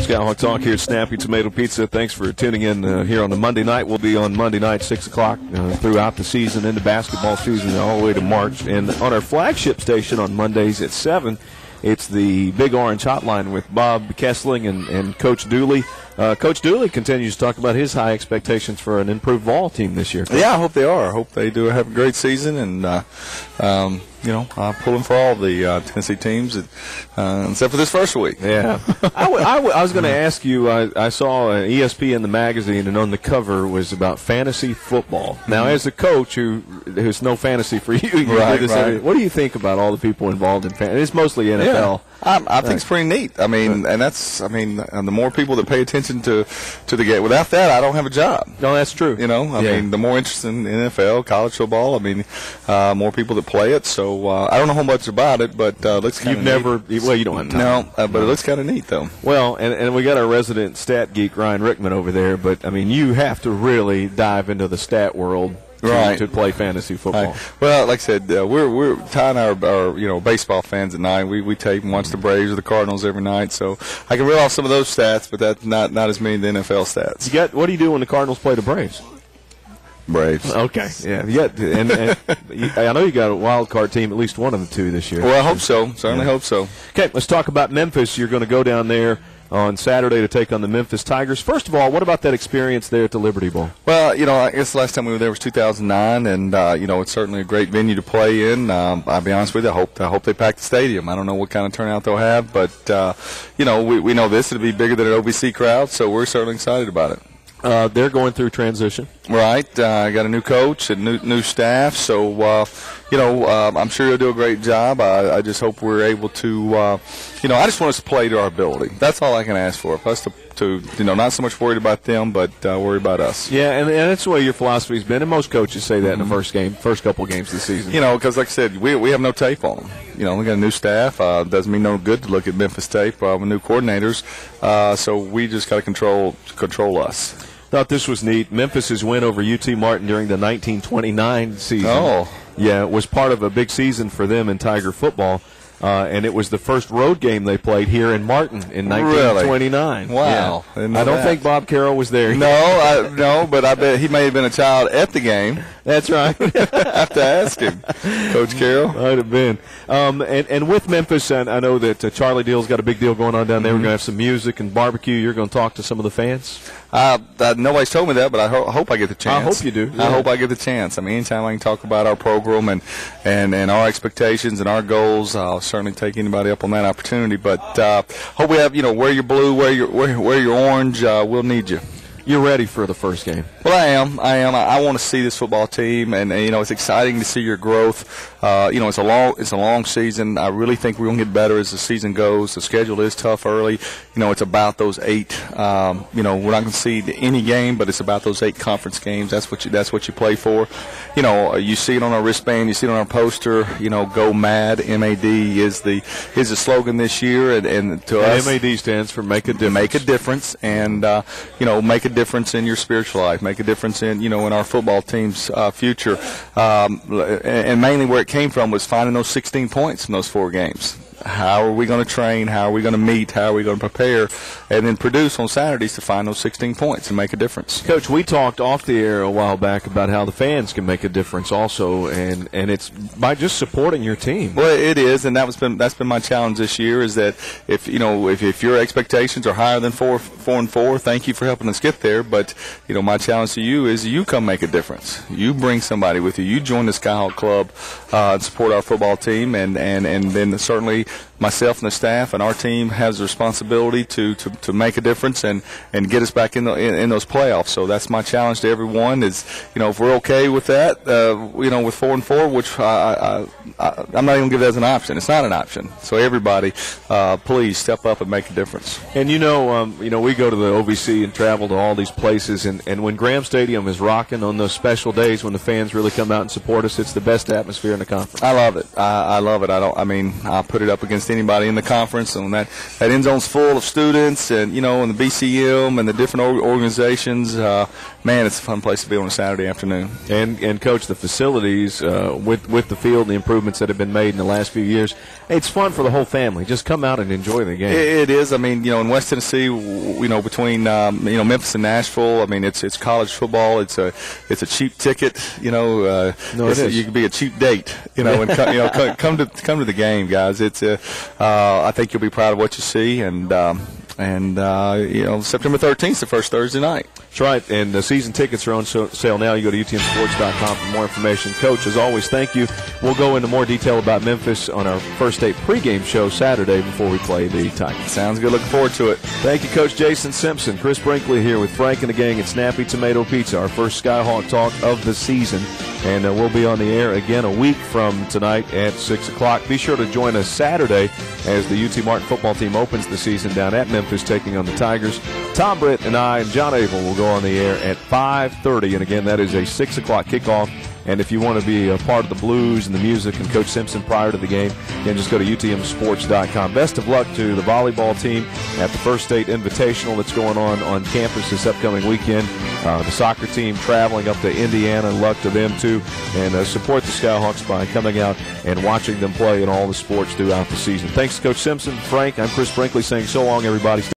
Skyhawk Talk here at Snappy Tomato Pizza. Thanks for tuning in here on the Monday night. We'll be on Monday night, 6 o'clock, throughout the season, into basketball season, all the way to March. And on our flagship station on Mondays at 7, it's the Big Orange Hotline with Bob Kessling and Coach Dooley. Coach Dooley continues to talk about his high expectations for an improved Vol team this year. Yeah, I hope they are. I hope they do have a great season, and pulling for all the Tennessee teams, except for this first week. Yeah. I was going to ask you, I saw an ESPN the magazine, and on the cover was about fantasy football. Now, as a coach who's no fantasy for you, right. What do you think about all the people involved in fantasy? It's mostly NFL. Yeah. I think it's pretty neat. I mean, the more people that pay attention to the game. Without that, I don't have a job. No, that's true. I mean, the more interest in NFL, college football, more people that play it. So I don't know how much about it, but it looks kind of neat. Well, you don't have time. No, but it looks kind of neat, though. Well, and we got our resident stat geek, Ryan Rickman, over there, but, I mean, you have to really dive into the stat world to play fantasy football. Right. Well, like I said, we're tying our baseball fans at night. We tape and watch the Braves or the Cardinals every night, so I can reel off some of those stats, but that's not as many the NFL stats. What do you do when the Cardinals play the Braves? Braves. Okay. Yeah. And I know you got a wild card team, at least one of the two this year. Well, I hope so. Certainly hope so. Okay, let's talk about Memphis. You're going to go down there on Saturday to take on the Memphis Tigers. First of all, what about that experience there at the Liberty Bowl? Well, I guess the last time we were there was 2009, and it's certainly a great venue to play in. I'll be honest with you, I hope they pack the stadium. I don't know what kind of turnout they'll have, but we know this it'll be bigger than an OVC crowd, so we're certainly excited about it. They're going through transition. Right. I got a new coach and new staff, so I'm sure he'll do a great job. I just hope we're able to, I just want us to play to our ability. That's all I can ask for. Us to not so much worried about them, but worry about us. Yeah, and that's the way your philosophy's been, and most coaches say that in the first couple of games of the season. Because like I said, we have no tape on them. We got a new staff. Doesn't mean no good to look at Memphis tape with new coordinators. So we just got to control us. Thought this was neat. Memphis's win over UT Martin during the 1929 season. Oh. Yeah, it was part of a big season for them in Tiger football. And it was the first road game they played here in Martin in 1929. Really? Wow. Yeah. I don't think Bob Carroll was there. No, but I bet he may have been a child at the game. That's right. I have to ask him. Coach Carroll? Might have been. And with Memphis, I know that Charlie Deal's got a big deal going on down there. We're going to have some music and barbecue. You're going to talk to some of the fans? Nobody's told me that, but I hope I get the chance. I hope you do. Yeah. I hope I get the chance. Anytime I can talk about our program and our expectations and our goals, I'll certainly take anybody up on that opportunity. But hope we have, wear your blue, wear your orange. We'll need you. You're ready for the first game. Well, I am. I want to see this football team, and it's exciting to see your growth. It's a long season. I really think we're gonna get better as the season goes. The schedule is tough early. It's about those 8. We're not gonna see any game, but it's about those 8 conference games. That's what you play for. You see it on our wristband. You see it on our poster. Go MAD. MAD is the slogan this year, and to us, MAD stands for make a difference. Make a difference, and make a difference in your spiritual life, make a difference in in our football team's future, and mainly where it came from was finding those 16 points in those 4 games. How are we going to train? How are we going to meet? How are we going to prepare? And then produce on Saturdays to find those 16 points and make a difference. Coach, we talked off the air a while back about how the fans can make a difference also, and it's by just supporting your team. Well, it is, and that's been my challenge this year, is that if your expectations are higher than 4-4, thank you for helping us get there. But my challenge to you is you come make a difference. You bring somebody with you. You join the Skyhawk Club and support our football team, and then certainly myself and the staff and our team has the responsibility to make a difference and get us back in those playoffs. So that's my challenge to everyone is, if we're okay with that, with 4-4, which I'm not even going to give that as an option. It's not an option. So everybody, please step up and make a difference. And we go to the OVC and travel to all these places, and when Graham Stadium is rocking on those special days when the fans really come out and support us, it's the best atmosphere in the conference. I love it. I love it. I put it up against against anybody in the conference. And that end zone's full of students, and and the BCM and the different organizations. Man, it's a fun place to be on a Saturday afternoon. And Coach, the facilities with the field and the improvements that have been made in the last few years, it's fun for the whole family. Just come out and enjoy the game. It is. I mean, in West Tennessee, between Memphis and Nashville, I mean, it's college football. It's a cheap ticket. No, it is. You can be a cheap date. And come to the game, guys. It's I think you'll be proud of what you see, and September 13th is the first Thursday night. That's right, and the season tickets are on sale now. You go to utmsports.com for more information. Coach, as always, thank you. We'll go into more detail about Memphis on our First State pregame show Saturday before we play the Tigers. Sounds good. Looking forward to it. Thank you, Coach Jason Simpson. Chris Brinkley here with Frank and the gang at Snappy Tomato Pizza, our first Skyhawk Talk of the season. And we'll be on the air again a week from tonight at 6 o'clock. Be sure to join us Saturday as the UT Martin football team opens the season down at Memphis, taking on the Tigers. Tom Britt and I and John Abel will go on the air at 5:30. And again, that is a 6 o'clock kickoff. And if you want to be a part of the blues and the music and Coach Simpson prior to the game, then just go to utmsports.com. Best of luck to the volleyball team at the First State Invitational that's going on campus this upcoming weekend. The soccer team traveling up to Indiana, luck to them too. And support the Skyhawks by coming out and watching them play in all the sports throughout the season. Thanks to Coach Simpson. Frank, I'm Chris Brinkley saying so long, everybody.